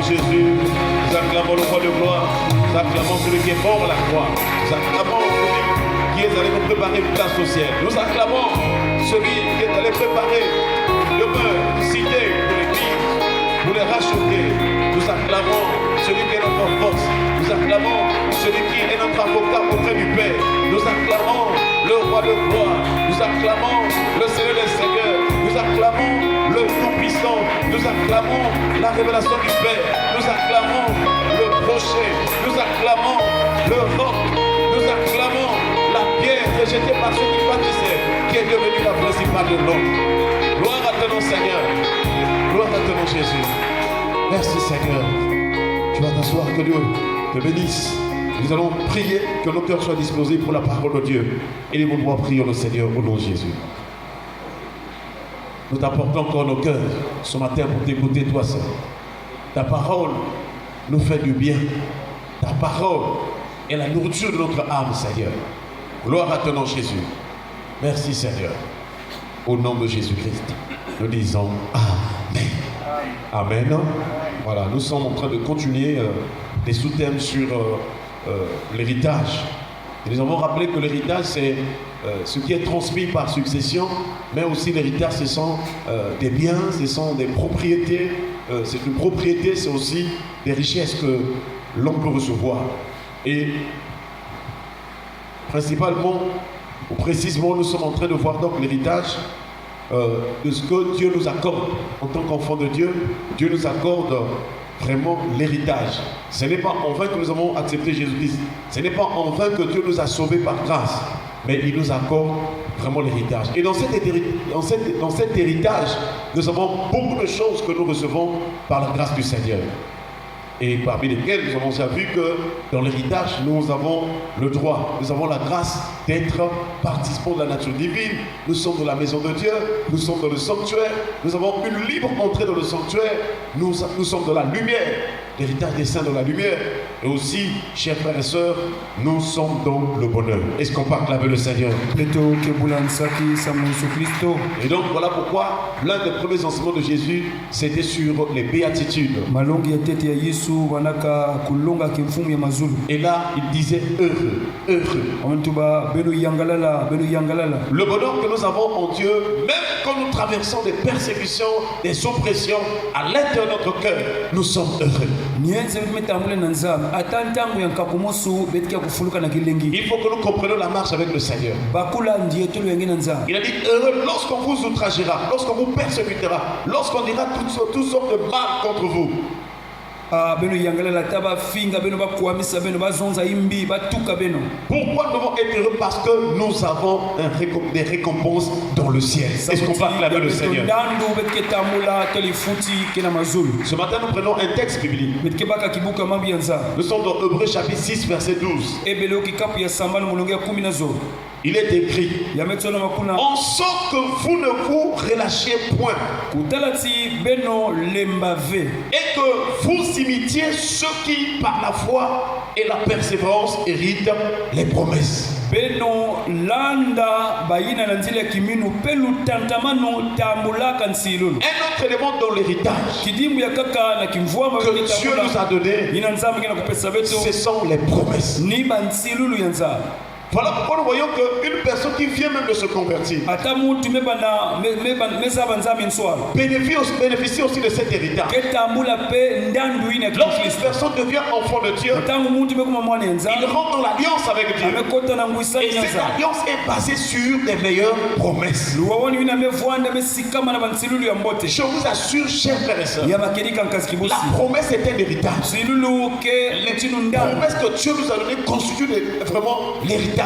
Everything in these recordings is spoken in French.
Jésus. Nous acclamons le roi de gloire. Nous acclamons celui qui est mort à la croix. Nous acclamons celui qui est allé nous préparer une place au ciel. Nous acclamons celui qui est allé préparer demeure, cité pour l'église, pour les racheter. Nous acclamons celui qui est notre force. Nous acclamons celui qui est notre avocat auprès du Père. Nous acclamons le roi de gloire. Nous acclamons le Seigneur des Seigneurs. Nous acclamons le Tout-Puissant. Nous acclamons la révélation du Père. Nous acclamons le rocher. Nous acclamons le roc. Nous acclamons la pierre rejetée par ceux qui bâtissaient, qui est devenue la principale de l'homme. Gloire à ton nom, Seigneur. Gloire à ton nom, Jésus. Merci, Seigneur. Tu vas t'asseoir, que Dieu te bénisse. Nous allons prier que nos cœurs soient disposés pour la parole de Dieu. Et les mots prions le Seigneur au nom de Jésus. Nous t'apportons encore nos cœurs ce matin pour t'écouter toi seul. Ta parole nous fait du bien. Ta parole est la nourriture de notre âme, Seigneur. Gloire à ton nom, Jésus. Merci, Seigneur. Au nom de Jésus-Christ, nous disons Amen. Amen. Voilà, nous sommes en train de continuer des sous-thèmes sur l'héritage. Et nous avons rappelé que l'héritage, c'est ce qui est transmis par succession, mais aussi l'héritage, ce sont des biens, ce sont des propriétés. C'est une propriété, c'est aussi des richesses que l'on peut recevoir. Et principalement, ou précisément, nous sommes en train de voir donc l'héritage de ce que Dieu nous accorde en tant qu'enfants de Dieu. Dieu nous accorde vraiment l'héritage. Ce n'est pas en vain que nous avons accepté Jésus-Christ. Ce n'est pas en vain que Dieu nous a sauvés par grâce. Mais il nous accorde vraiment l'héritage. Et dans cet héritage, nous avons beaucoup de choses que nous recevons par la grâce du Seigneur. Et parmi lesquelles nous avons déjà vu que dans l'héritage, nous avons le droit, nous avons la grâce d'être participants de la nature divine. Nous sommes dans la maison de Dieu, nous sommes dans le sanctuaire, nous avons une libre entrée dans le sanctuaire, nous sommes dans la lumière, l'héritage des saints dans la lumière. Et aussi, chers frères et sœurs, nous sommes dans le bonheur. Est-ce qu'on peut acclamer le Seigneur? Et donc voilà pourquoi l'un des premiers enseignements de Jésus, c'était sur les béatitudes. Et là, il disait heureux, heureux. Le bonheur que nous avons en Dieu, même quand nous traversons des persécutions, des oppressions, à l'intérieur de notre cœur, nous sommes heureux. Il faut que nous comprenions la marche avec le Seigneur. Il a dit heureux lorsqu'on vous outragera, lorsqu'on vous persécutera, lorsqu'on dira toutes sortes de mal contre vous. Pourquoi nous devons être heureux? Parce que nous avons des récompenses dans le ciel. Est-ce qu'on peut acclamer le Seigneur? Ce matin, nous prenons un texte biblique. Nous sommes dans Hébreux chapitre 6, verset 12. Il est écrit en sorte que vous ne vous relâchiez point et que vous imitiez ceux qui, par la foi et la persévérance, héritent les promesses. Un autre élément dans l'héritage que Dieu nous a donné, ce sont les promesses. Voilà pourquoi nous voyons qu'une personne qui vient même de se convertir bénéficie aussi de cet héritage. Lorsqu'une personne devient enfant de Dieu, il rentre dans l'alliance avec Dieu. Et cette alliance est basée sur les meilleures promesses. Je vous assure, chers frères et sœurs, la promesse est un héritage. Les promesses que Dieu nous a données constituent vraiment l'héritage.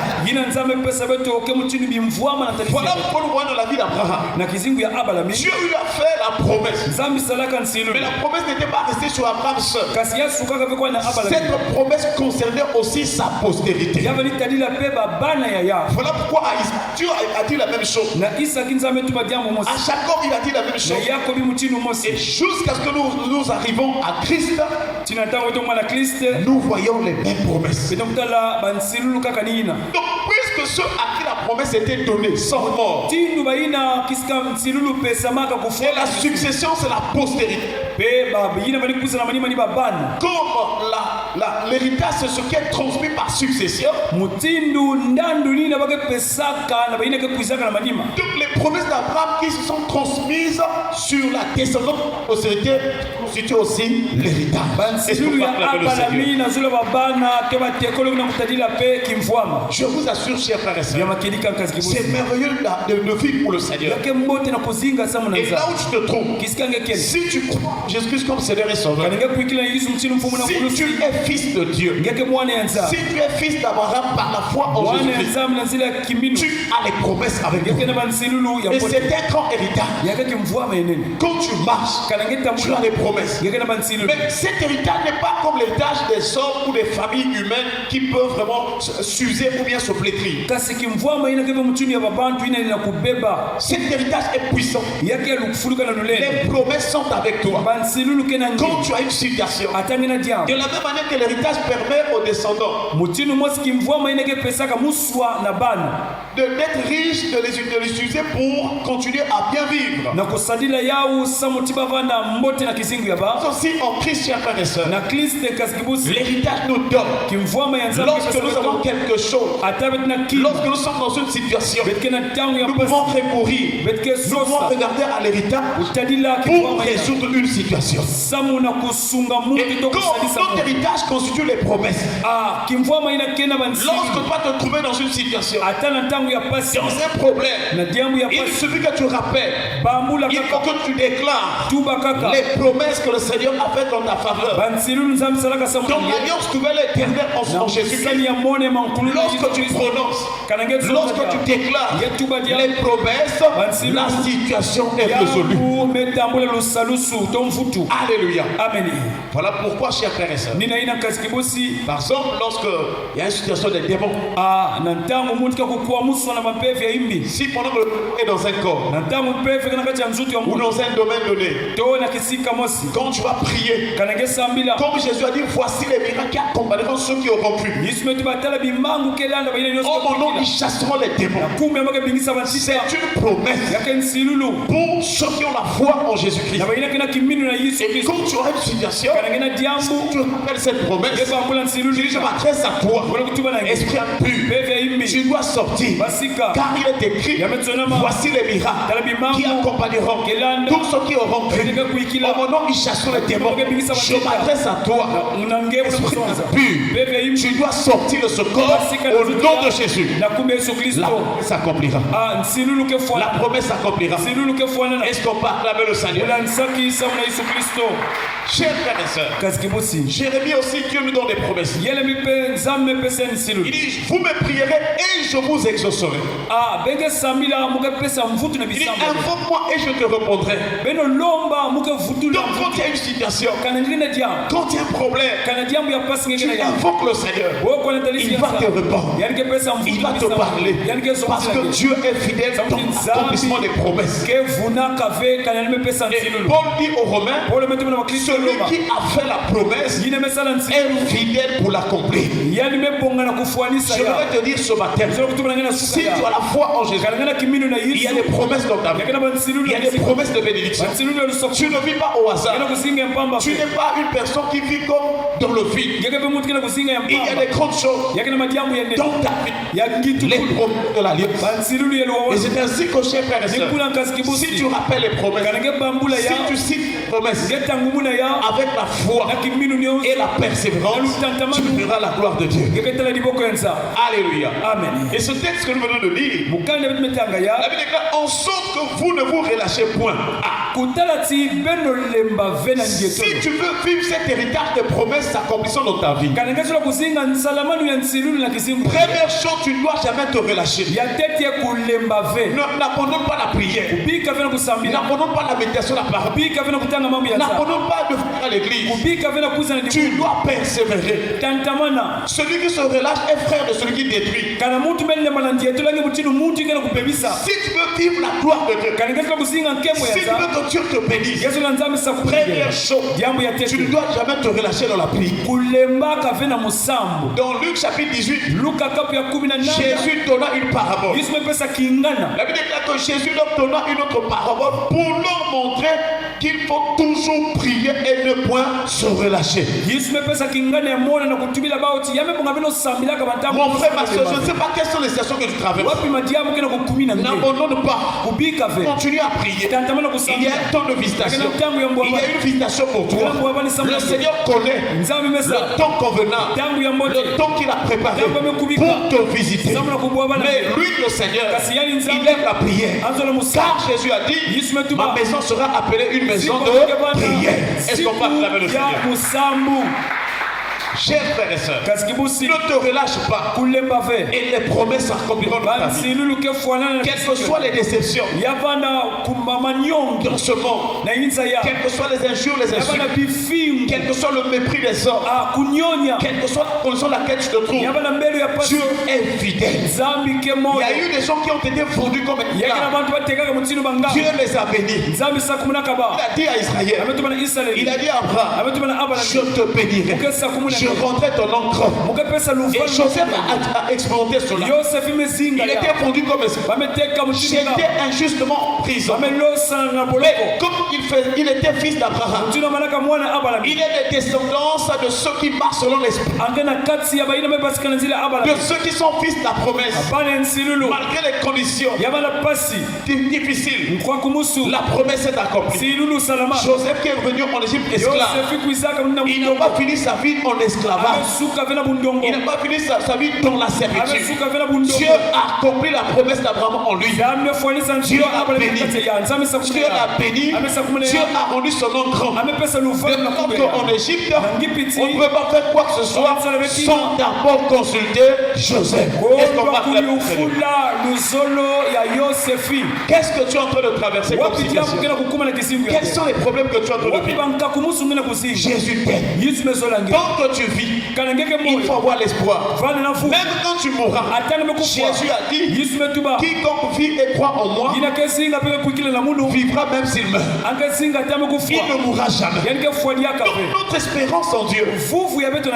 Voilà pourquoi nous voyons dans la vie d'Abraham. Dieu lui a fait la promesse. Mais la promesse n'était pas restée sur Abraham seul. Cette promesse concernait aussi sa postérité. Voilà pourquoi Dieu a dit la même chose. À Jacob, il a dit la même chose. Et jusqu'à ce que nous arrivons à Christ, nous voyons les mêmes promesses. Donc, puisque que ceux à qui la promesse était donnée sont morts. Et la succession, c'est la postérité. Comme l'héritage, c'est ce qui est transmis par succession. Donc les promesses d'Abraham qui se sont transmises sur la descendance de la postérité constituent aussi l'héritage. Je vous assure, chers frères et sœurs, c'est merveilleux de vivre pour le Seigneur. Et là où tu te trouves, si tu crois en Jésus-Christ comme Seigneur et Sauveur, si tu es fils de Dieu, si tu es fils d'Abraham par la foi en Jésus-Christ, tu as les promesses avec toi. Et c'est un grand héritage. Quand tu marches, tu as les promesses. Mais cet héritage n'est pas comme l'héritage des hommes ou des familles humaines qui peuvent vraiment s'user ou bien se flétrir. Cet héritage est puissant. Les promesses sont avec toi. Quand tu as une situation, de la même manière que l'héritage permet aux descendants d'être riches, de les utiliser pour continuer à bien vivre. Aussi en Christ, chers frères et sœurs, l'héritage nous donne. Lorsque nous avons quelque chose, lorsque nous sommes dans une situation, nous pouvons recourir, nous pouvons regarder à l'héritage pour résoudre une situation. Et quand notre héritage constitue les promesses, lorsque toi te trouves dans une situation, dans un problème, il suffit que tu rappelles, il faut que tu déclares les promesses que le Seigneur a faites en ta faveur. Donc l'alliance nouvelle est éternelle en Jésus-Christ. Lorsque tu prononces, lorsque tu déclares les promesses, la situation est résolue. Alléluia. Amen. Voilà pourquoi, chers frères et sœurs, par exemple, lorsqu'il y a une situation de démon, si pendant que tu es dans un corps ou dans un domaine donné, quand tu vas prier, comme Jésus a dit, voici les miracles qui accompagneront ceux qui auront cru. Oh mon nom, ils chasseront les démons. C'est une promesse pour ceux qui ont la foi en Jésus-Christ. Et quand tu auras une situation, si tu rappelles cette promesse, je m'adresse à toi, esprit impur, tu dois sortir, car il est écrit, voici les miracles qui accompagneront tous ceux qui auront cru. Oh mon nom, ils chasseront les démons. Je m'adresse à toi, esprit impur, tu dois sortir de ce corps au nom de Jésus. La promesse s'accomplira. La promesse s'accomplira. Est-ce qu'on peut acclamer le Seigneur? Chers frères et sœurs, Jérémie aussi, Dieu nous donne des promesses. Il dit, vous me prierez et je vous exaucerai. Il dit, invoque-moi et je te répondrai. Donc quand il y a une situation, quand il y a un problème, tu invoques le Seigneur. Il va te répondre. Il va te parler. Parce que Dieu est fidèle dans l'accomplissement des promesses. Et Paul dit aux Romains, celui qui a fait la promesse est fidèle pour l'accomplir. Je voudrais te dire ce matin, si tu as la foi en Jésus, il y a des promesses dans ta vie. Il y a des promesses de bénédiction. Tu ne vis pas au hasard. Tu n'es pas une personne qui vit comme dans le vide. Il y a des grandes choses dans ta vie. Les promesses de l'alliance. Et c'est ainsi que, chers frères et sœurs, si tu rappelles les promesses, si tu cites les promesses avec la foi et la persévérance, tu verras la gloire de Dieu. Alléluia. Amen. Et ce texte que nous venons de lire, la Bible déclare en sorte que vous ne vous relâchez point. Si tu veux vivre cet héritage de promesses s'accomplissant dans ta vie, première chose, tu ne dois jamais te relâcher. N'abandonne pas la prière. N'abandonne pas la méditation de la parole. N'abandonne pas de venir à l'église. Tu dois persévérer. Celui qui se relâche est frère de celui qui détruit. Si tu veux vivre la gloire de Dieu, si tu veux te Dieu te bénisse. Première chose, tu ne dois jamais te relâcher dans la prière. Dans Luc chapitre 18, Jésus donna une parabole. La Bible déclare que Jésus leur donna une autre parabole pour leur montrer qu'il faut toujours prier et ne point se relâcher. Mon frère, ma soeur, je ne sais pas quelles sont les situations que tu traverses. N'abandonne pas. Continue à prier. Il y a un temps de visitation. Il y a une visitation pour toi. Le Seigneur connaît le temps convenant, le temps qu'il a préparé pour te visiter. Mais lui, le Seigneur, il aime la prière. Car Jésus a dit, ma maison sera appelée une maison de prière. Est-ce qu'on va acclamer le Seigneur? Chers frères et sœurs, ne te relâche pas et les promesses s'accompliront dans ta vie. Quelles que soient les déceptions dans ce monde, quelles que soient les injures, les insultes, quel que soit le mépris des hommes, quelle que soit la condition dans laquelle tu te trouves, Dieu est fidèle. Il y a eu des gens qui ont été fondus comme esclaves. Dieu les a bénis. Il a dit à Israël, il a dit à Abraham, je te bénirai. Je rendrai ton nom grand. Et Joseph a expérimenté cela. Il était fondu comme esclave. J'étais injustement en prison. Mais comme il était fils d'Abraham, il est des descendances de ceux qui marchent selon l'esprit, de ceux qui sont fils de la promesse. Malgré les conditions difficiles, la promesse est accomplie. Joseph qui est revenu en Égypte esclave, il n'a pas fini sa vie en esclavage. Il n'a pas fini sa vie dans la servitude. Dieu a accompli la promesse d'Abraham en lui. Dieu a béni. Dieu l'a béni. Dieu a rendu son nom grand. De sorte qu'en Égypte, on ne peut pas faire quoi que ce soit sans d'abord consulter Joseph. Est-ce qu'on va faire? Qu'est-ce que tu es en train de traverser comme situation? Quels sont les problèmes que tu es en train de vivre? Jésus t'aide. Tant que tu vis, il faut avoir l'espoir. Même quand tu mourras, Jésus a dit, quiconque vit et croit en moi vivra même s'il meurt. Il ne mourra jamais. Donc notre espérance en Dieu,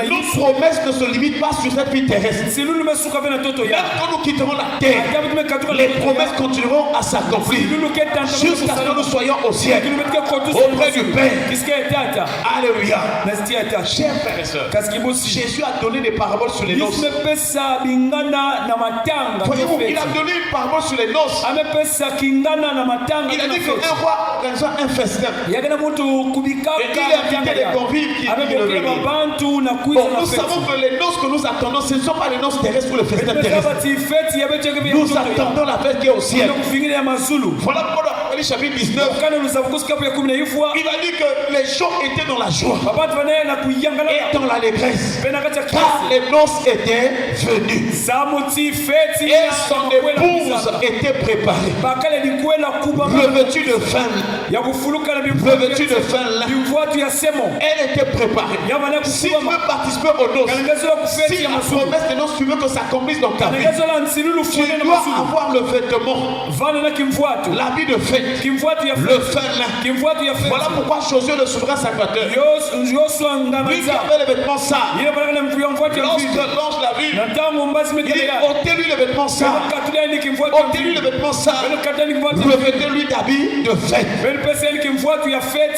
nos promesses ne se limitent pas sur cette vie terrestre. Même quand nous quitterons la terre, les promesses continueront à s'accomplir jusqu'à ce que nous soyons au ciel, auprès du Père. Alléluia. Chers frères et sœurs, Jésus a donné des paraboles sur les noces. Voyez-vous, il a donné une parabole sur les noces. Il a dit qu'un roi organisa un festin. Et il a invité les convives qui venaient venir. Bon, nous savons que les noces que nous attendons, ce ne sont pas les noces terrestres ou le festin terrestre. Nous attendons la fête qui est au ciel. Voilà pourquoi dans le chapitre 19, il a dit que les gens étaient dans la joie et dans l'allégresse, car les noces étaient venues et son épouse était préparée, revêtue de fin, elle était préparée. Si tu veux participer aux noces, si la promesse des noces, tu veux que ça s'accomplisse dans ta vie, tu dois avoir le vêtement, l'habit de fête, le fin. Voilà pourquoi Josué le souverain sacrificateur, lui qui avait les vêtements sales, lorsque l'ange l'a vu, il dit ôtez-lui les vêtements sales, ôtez-lui les vêtements sales, revêtez-lui d'habits de fête.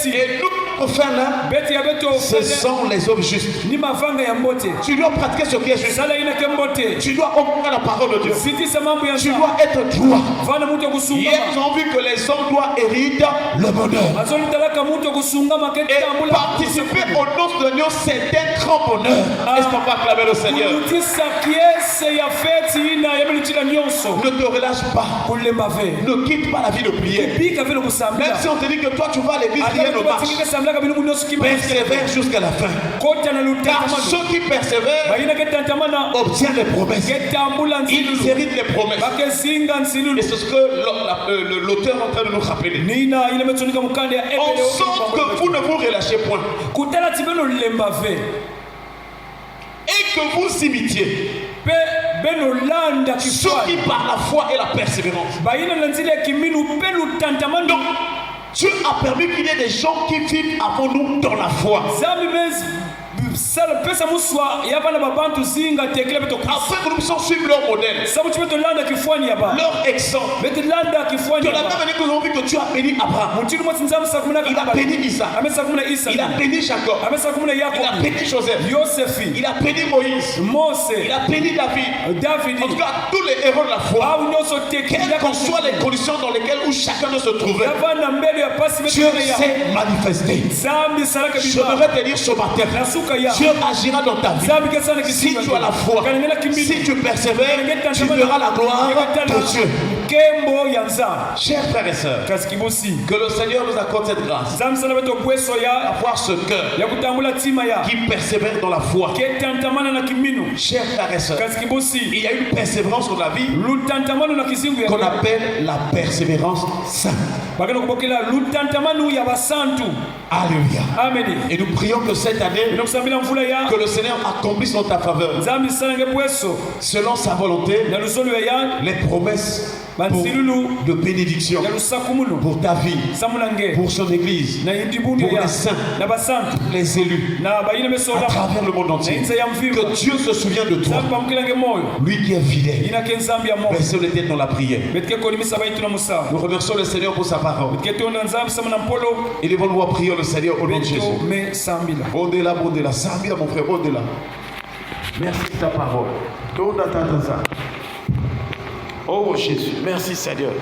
Et nous, enfin là, ce sont les hommes justes. Tu dois pratiquer ce qui est juste. Tu dois honorer la parole de Dieu. Tu dois être droit. Hier, nous avons vu que les hommes doivent hériter le bonheur. Et participer aux noces de l'agneau, c'est un grand bonheur. Est-ce qu'on va acclamer le Seigneur? Ne te relâche pas. Ne quitte pas la vie de prière. Même si on te dit que toi tu vas à l'église, rien ne marche. Persévère jusqu'à la fin. Car ceux qui persévèrent obtiennent les promesses. Ils héritent les promesses. Et c'est ce que l'auteur est en train de nous rappeler. En sorte que vous ne vous relâchez point. Et que vous imitiez ceux qui par la foi et la persévérance. Donc, Dieu a permis qu'il y ait des gens qui vivent avant nous dans la foi. Afin que nous puissions suivre leur modèle, leur exemple. De la même manière que nous avons vu que Dieu a béni Abraham, il a béni Isaac, il a béni Jacob, il a béni Joseph, il a béni Moïse, il a béni David. En tout cas, tous les héros de la foi, quelles que soient les conditions dans lesquelles où chacun de se trouvait, Dieu s'est manifesté. Je voudrais te dire ce matin, Dieu agira dans ta vie. Si tu as la foi, si tu persévères, tu verras la gloire de Dieu. Chers frères et sœurs, que le Seigneur nous accorde cette grâce, avoir ce cœur qui persévère dans la foi. Chers frères et sœurs, il y a une persévérance dans la vie qu'on appelle la persévérance sainte. Alléluia. Amen. Et nous prions que cette année, que le Seigneur accomplisse en ta faveur, selon sa volonté, les promesses de bénédiction pour ta vie, pour son église, pour les saints, les élus, à travers le monde entier. Que Dieu se souvienne de toi, lui qui est fidèle. Baissez les têtes dans la prière. Nous remercions le Seigneur pour sa parole. Élevons-nous à prier le Seigneur au nom de Jésus. Bondela, bondela, Sambila mon frère, bondela. Merci de ta parole. Oh Jésus, merci Seigneur.